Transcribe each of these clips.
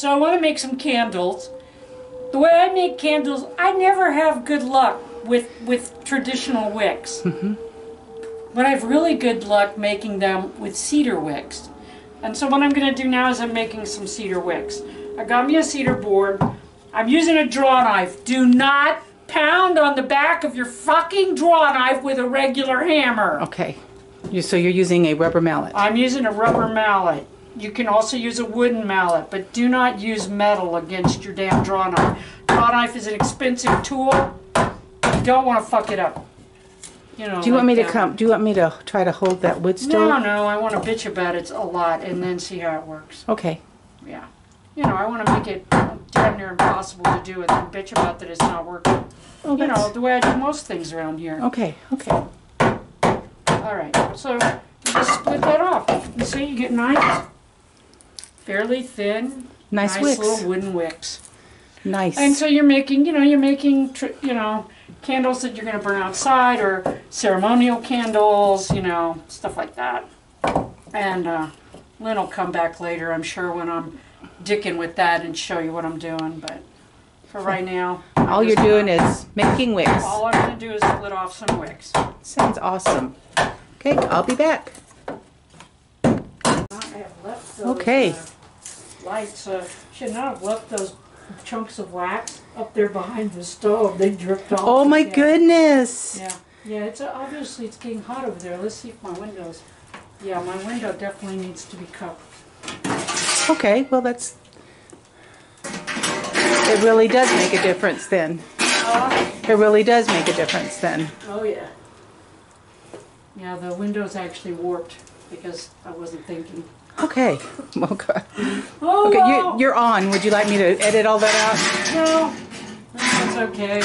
so I want to make some candles. The way I make candles, I never have good luck with traditional wicks. But I have really good luck making them with cedar wicks. And so what I'm going to do now is I'm making some cedar wicks. I got me a cedar board. I'm using a draw knife. Do not pound on the back of your fucking draw knife with a regular hammer. Okay. So you're using a rubber mallet. I'm using a rubber mallet. You can also use a wooden mallet, but do not use metal against your damn draw knife. Draw knife is an expensive tool. You don't want to fuck it up. You know, do you want me to come? Do you want me to try to hold that wood stove? No, I want to bitch about it a lot and then see how it works. Okay. Yeah. You know, I want to make it damn near impossible to do and then bitch about that it's not working. Oh, you know, the way I do most things around here. Okay, okay. Alright, so you just split that off. You see, you get nice, fairly thin, nice wicks. Little wooden wicks. Nice. And so you're making, candles that you're going to burn outside or ceremonial candles, stuff like that. And Lynn will come back later, I'm sure, when I'm dicking with that and show you what I'm doing. But for right now, all you're doing is making wicks. All I'm going to do is split off some wicks. Sounds awesome. Okay, I'll be back. I have left those, okay. Lights. Should not have left those chunks of wax up there behind the stove. They dripped off. Oh my goodness. Yeah. It's obviously it's getting hot over there. Let's see if my windows. Yeah, my window definitely needs to be covered. Okay, well that's. It really does make a difference then. It really does make a difference then. Oh yeah. Yeah, the window's actually warped because I wasn't thinking. Okay. Okay. Oh, okay, no. you're on. Would you like me to edit all that out? No, that's okay.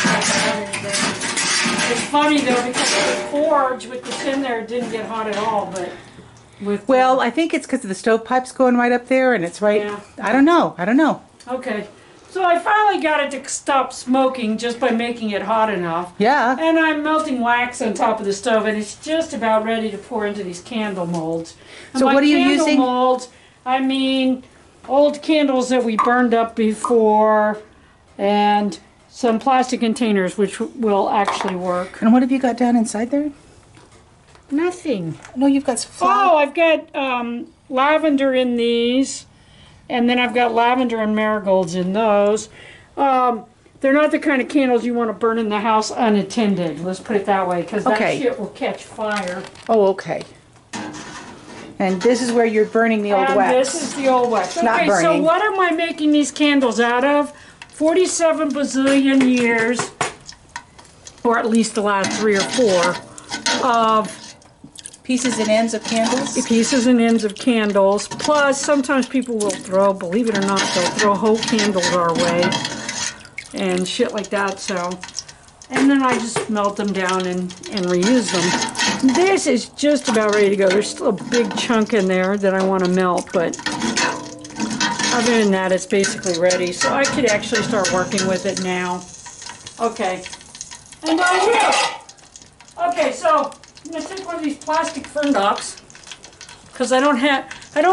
It's funny though because the forge with the tin there didn't get hot at all, but with well, I think it's because the stovepipe's going right up there, and it's right. Yeah. I don't know. Okay. So I finally got it to stop smoking just by making it hot enough. Yeah. And I'm melting wax on top of the stove, and it's just about ready to pour into these candle molds. And so what are you using? Candle molds, I mean old candles that we burned up before, and some plastic containers which will actually work. And what have you got down inside there? Nothing. No, you've got some flour. Oh, I've got lavender in these. And then I've got lavender and marigolds in those. They're not the kind of candles you want to burn in the house unattended. Let's put it that way, because that shit will catch fire. Oh, okay. And this is where you're burning the old wax. This is the old wax. Not okay, burning. So what am I making these candles out of? 47 bazillion years, or at least the last 3 or 4, of pieces and ends of candles? Pieces and ends of candles. Plus, sometimes people will throw, believe it or not, they'll throw whole candles our way. And shit like that, so. And then I just melt them down and reuse them. This is just about ready to go. There's still a big chunk in there that I want to melt, but other than that, it's basically ready. So I could actually start working with it now. Okay. And I will. Okay, so I'm going to take one of these plastic fern docks, because I don't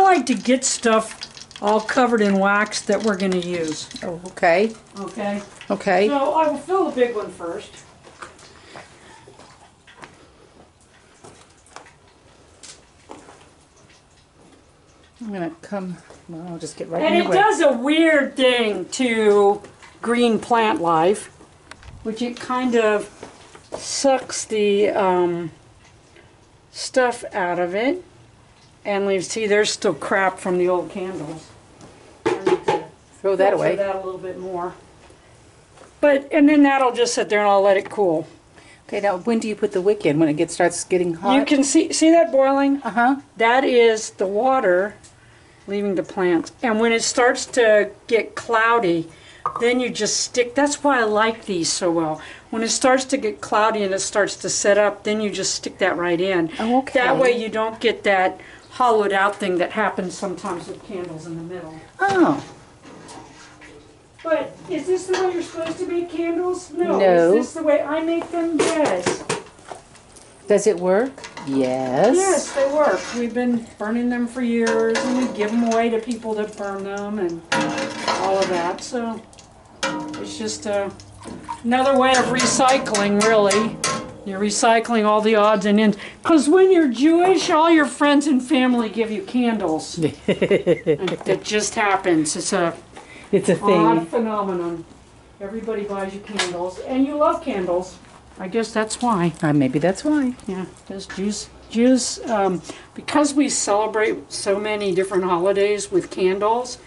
like to get stuff all covered in wax that we're going to use. Oh, okay. Okay. Okay. So I will fill the big one first. I'm going to come, well, I'll just get right And in it does a weird thing to green plant life, which it kind of sucks the stuff out of it and leaves, see, there's still crap from the old candles. I need to throw that away. That a little bit more. And then that'll just sit there and I'll let it cool. Okay, now when do you put the wick in? When it starts getting hot? You can see that boiling? Uh-huh. That is the water leaving the plants. And when it starts to get cloudy, then you just stick, that's why I like these so well. When it starts to get cloudy and it starts to set up, then you just stick that right in. Oh, okay. That way you don't get that hollowed out thing that happens sometimes with candles in the middle. Oh. But is this the way you're supposed to make candles? No. No. Is this the way I make them? Yes. Does it work? Yes. Yes, they work. We've been burning them for years, and we give them away to people that burn them, and all of that. So it's just another way of recycling, really. You're recycling all the odds and ends. Because when you're Jewish, all your friends and family give you candles. That just happens. It's a odd phenomenon. Everybody buys you candles, and you love candles. I guess that's why. Maybe that's why. Yeah, because Jews, because we celebrate so many different holidays with candles,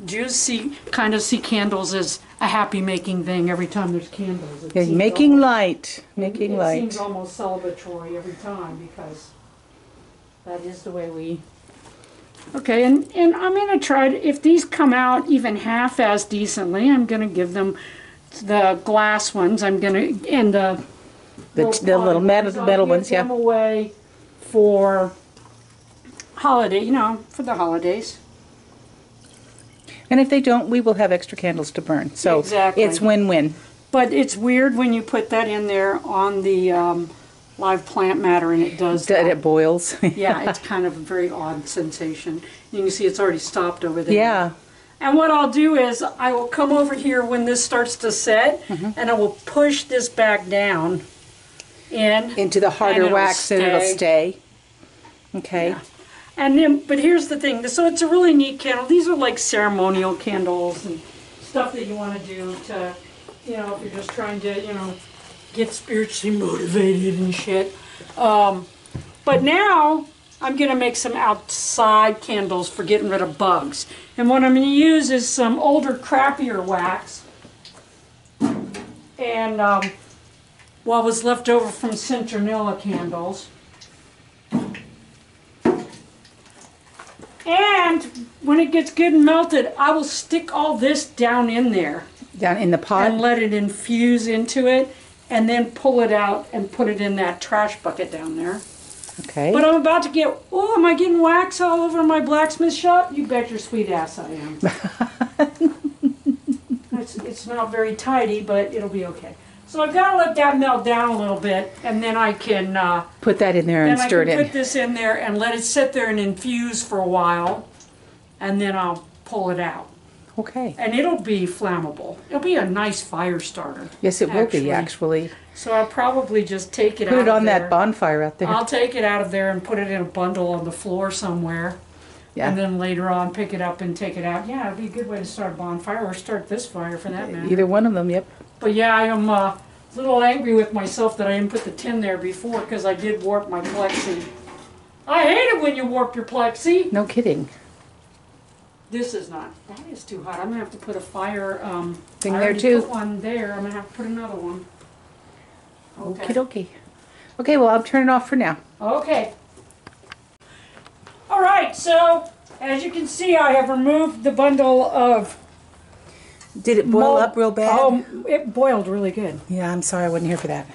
Jews kind of see candles as a happy-making thing every time there's candles. Yeah, making light. Making light. It seems almost celebratory every time because that is the way we... Okay, and I'm going to try to, if these come out even half as decently, I'm going to give them the glass ones. I'm going to, and the little metal ones, yeah. Give them away for holiday, for the holidays. And if they don't, we will have extra candles to burn. So exactly. It's win-win. But it's weird when you put that in there on the live plant matter and it does that. It boils. Yeah, it's kind of a very odd sensation. You can see it's already stopped over there. Yeah. And what I'll do is I will come over here when this starts to set, and I will push this back down into the harder wax, and it'll stay. Okay. Yeah. And then, but here's the thing. So it's a really neat candle. These are like ceremonial candles and stuff that you want to do to, if you're just trying to, get spiritually motivated and shit. But now I'm going to make some outside candles for getting rid of bugs. And what I'm going to use is some older, crappier wax. And what was left over from Centronilla candles. And when it gets good and melted, I will stick all this down in there. Down in the pot? And let it infuse into it, and then pull it out and put it in that trash bucket down there. Okay. But I'm about to get, am I getting wax all over my blacksmith shop? You bet your sweet ass I am. It's not very tidy, but it'll be okay. So I've got to let that melt down a little bit, and then I can... put that in there and stir it in. Then I can put this in there and let it sit there and infuse for a while, and then I'll pull it out. Okay. And it'll be flammable. It'll be a nice fire starter. Yes, it will be, actually. So I'll probably just take it out of there. Put it on that bonfire out there. I'll take it out of there and put it in a bundle on the floor somewhere. Yeah. And then later on pick it up and take it out. Yeah, it'd be a good way to start a bonfire, or start this fire for that matter. Either one of them, yep. But yeah, I am a little angry with myself that I didn't put the tin there before, because I did warp my plexi. I hate it when you warp your plexi. No kidding. This is not. That is too hot. I'm going to have to put a fire thing there too. Put one there. I'm going to have to put another one. Okay. Okie dokie. Okay, well, I'll turn it off for now. Okay. All right, so as you can see, I have removed the bundle of... Did it boil up real bad? Oh, it boiled really good. Yeah, I'm sorry I wasn't here for that.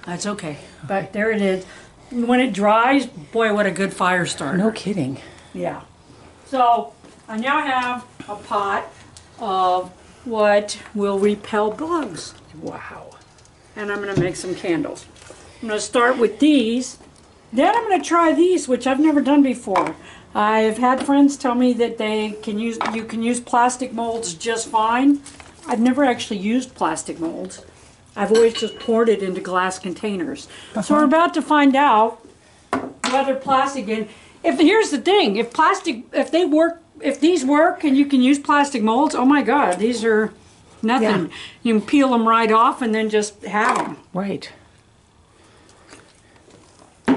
That's okay. But there it is. When it dries, boy, what a good fire starter. No kidding. Yeah. So I now have a pot of what will repel bugs. Wow. And I'm going to make some candles. I'm going to start with these. Then I'm going to try these, which I've never done before. I've had friends tell me that you can use plastic molds just fine. I've never actually used plastic molds. I've always just poured it into glass containers. So we're about to find out whether plastic here's the thing, if these work and you can use plastic molds, oh my God, these are nothing. Yeah. You can peel them right off and then just have them. Right.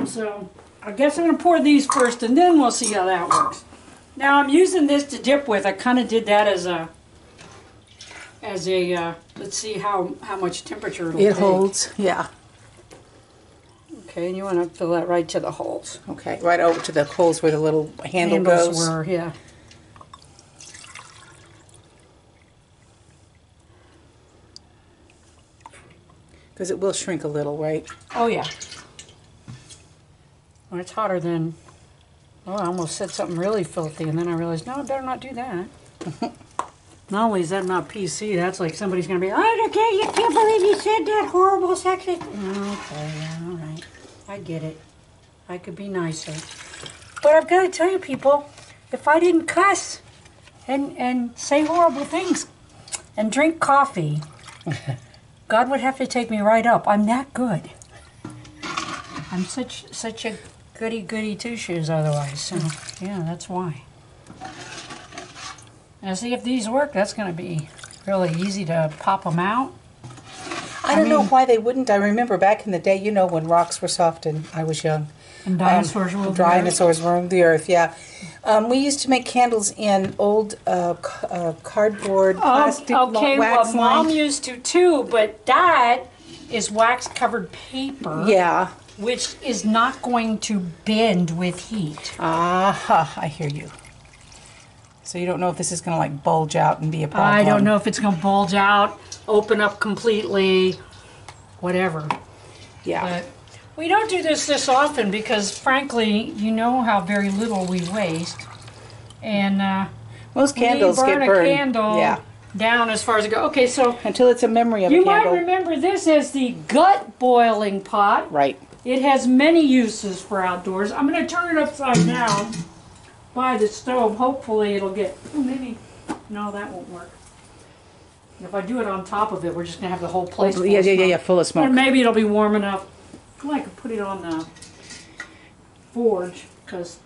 So I guess I'm going to pour these first, and then we'll see how that works. Now I'm using this to dip with. I kind of did that as a let's see how much temperature it'll take. It holds, yeah. Okay, and you want to fill that right to the holes. Okay, right over to the holes where the little handle goes. Were, yeah. Because it will shrink a little, right? Oh yeah. When it's hotter than, I almost said something really filthy, and then I realized, no, I better not do that. Not only is that not PC, that's like somebody's going to be, you can't believe you said that horrible sexist. Okay, yeah, all right. I get it. I could be nicer. But I've got to tell you, people, if I didn't cuss, and say horrible things and drink coffee, God would have to take me right up. I'm that good. I'm such a goody two-shoes otherwise. So, yeah, that's why. Now, see if these work. That's going to be really easy to pop them out. I don't know why they wouldn't. I remember back in the day, you know, when rocks were soft and I was young. And dinosaurs roamed the earth. Dinosaurs roamed the earth, yeah. We used to make candles in old cardboard, plastic, okay, wax well, Mom lined. used to too, but that is wax-covered paper. Yeah. Which is not going to bend with heat. Aha, I hear you. So you don't know if this is going to like bulge out and be a problem. I don't know if it's going to bulge out, open up completely, whatever. Yeah. But we don't do this often because, frankly, you know how very little we waste. And most candles we get burn burned. a candle down as far as it goes. Okay, so until it's a memory of a you candle. might remember this as the gut boiling pot. Right. It has many uses for outdoors. I'm going to turn it upside down by the stove. Hopefully it'll get, maybe, no, that won't work. If I do it on top of it, we're just going to have the whole place full of smoke. Full of smoke. Or maybe it'll be warm enough. Well, I could put it on the forge.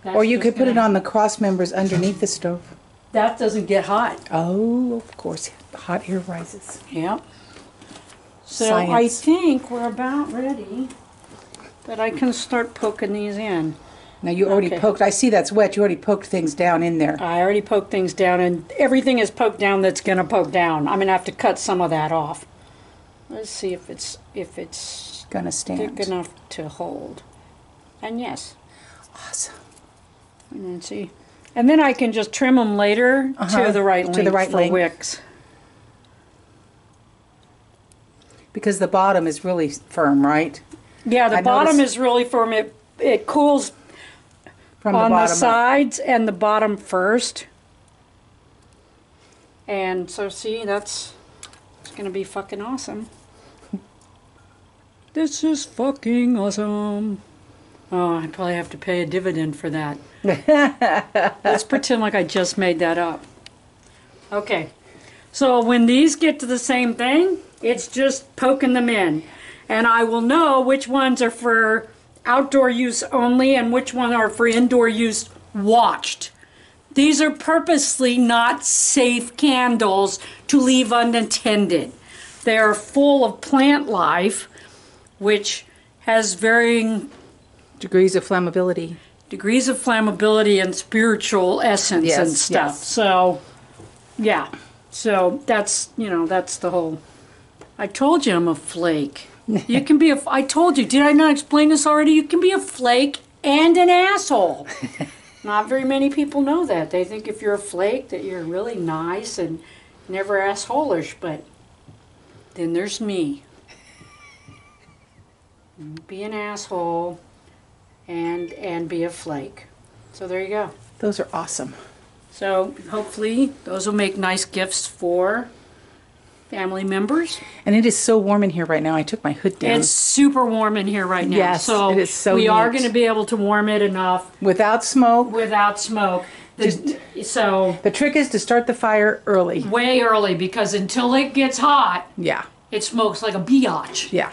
Or you could put it on the cross members underneath the stove. That doesn't get hot. Oh, of course. Hot air rises. Yep. So Science. I think we're about ready that I can start poking these in. Now you already poked, I see that's wet, you already poked things down in there. I already poked things down, and everything is poked down that's going to poke down. I'm going to have to cut some of that off. Let's see if it's Gonna stand. thick enough to hold. And yes. Awesome. And then see. And then I can just trim them later to the right length for wicks. Because the bottom is really firm, right? Yeah, the bottom is really firm. It cools From on the the bottom sides and the bottom first. And so see, it's going to be fucking awesome. This is fucking awesome. Oh, I probably have to pay a dividend for that. Let's pretend like I just made that up. Okay. So when these get to the same thing, it's just poking them in. And I will know which ones are for outdoor use only and which ones are for indoor use watched. These are purposely not safe candles to leave unattended. They are full of plant life, which has varying degrees of flammability. Degrees of flammability and spiritual essence and stuff. Yes. So, yeah. So that's, that's the whole... I told you I'm a flake. You can be I told you, did I not explain this already? You can be a flake and an asshole. Not very many people know that. They think if you're a flake that you're really nice and never assholish, but then there's me. Be an asshole and be a flake. So there you go. Those are awesome. So hopefully those will make nice gifts for family members. And it is so warm in here right now. I took my hood down. It's super warm in here right now. Yes, so it is so we are neat. going to be able to warm it enough. Without smoke. Without smoke. So the trick is to start the fire early. Way early, because until it gets hot, it smokes like a biatch. Yeah.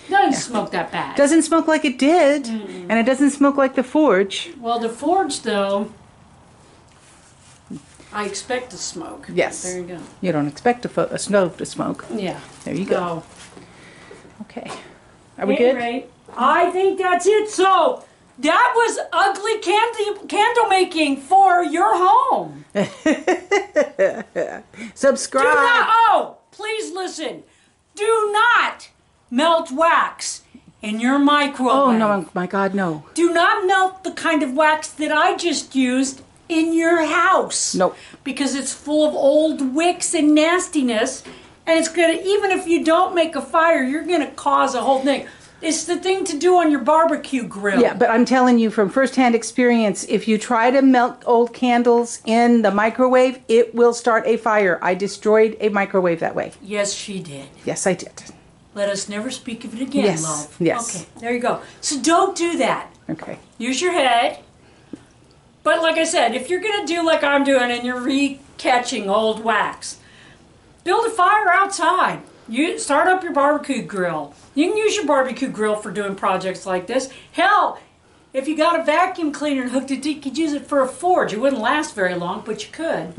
It doesn't smoke that bad. Doesn't smoke like it did. And it doesn't smoke like the forge. Well, the forge, though, I expect to smoke. Yes. There you go. You don't expect a stove to smoke. Yeah. There you go. Okay. Are we At any good? rate, I think that's it. So that was ugly candle making for your home. Subscribe. Do not, please listen. Do not melt wax in your microwave. Oh, no, my God, no. Do not melt the kind of wax that I just used in your house. Nope. Because it's full of old wicks and nastiness, and it's gonna, even if you don't make a fire, you're gonna cause a whole thing. It's the thing to do on your barbecue grill. Yeah, but I'm telling you from firsthand experience, if you try to melt old candles in the microwave, it will start a fire. I destroyed a microwave that way. Yes, she did. Yes, I did. Let us never speak of it again, love. Yes. Okay, there you go. So don't do that. Okay. Use your head But like I said, if you're going to do like I'm doing and you're re-catching old wax, build a fire outside. You start up your barbecue grill. You can use your barbecue grill for doing projects like this. Hell, if you got a vacuum cleaner and hooked it, you could use it for a forge. It wouldn't last very long, but you could.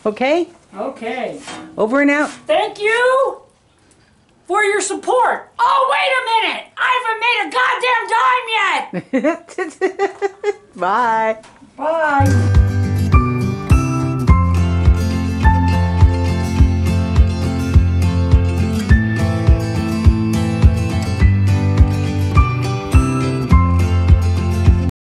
Okay? Okay. Over and out. Thank you for your support. Oh, wait a minute. I haven't made a goddamn dime yet. Bye. Bye.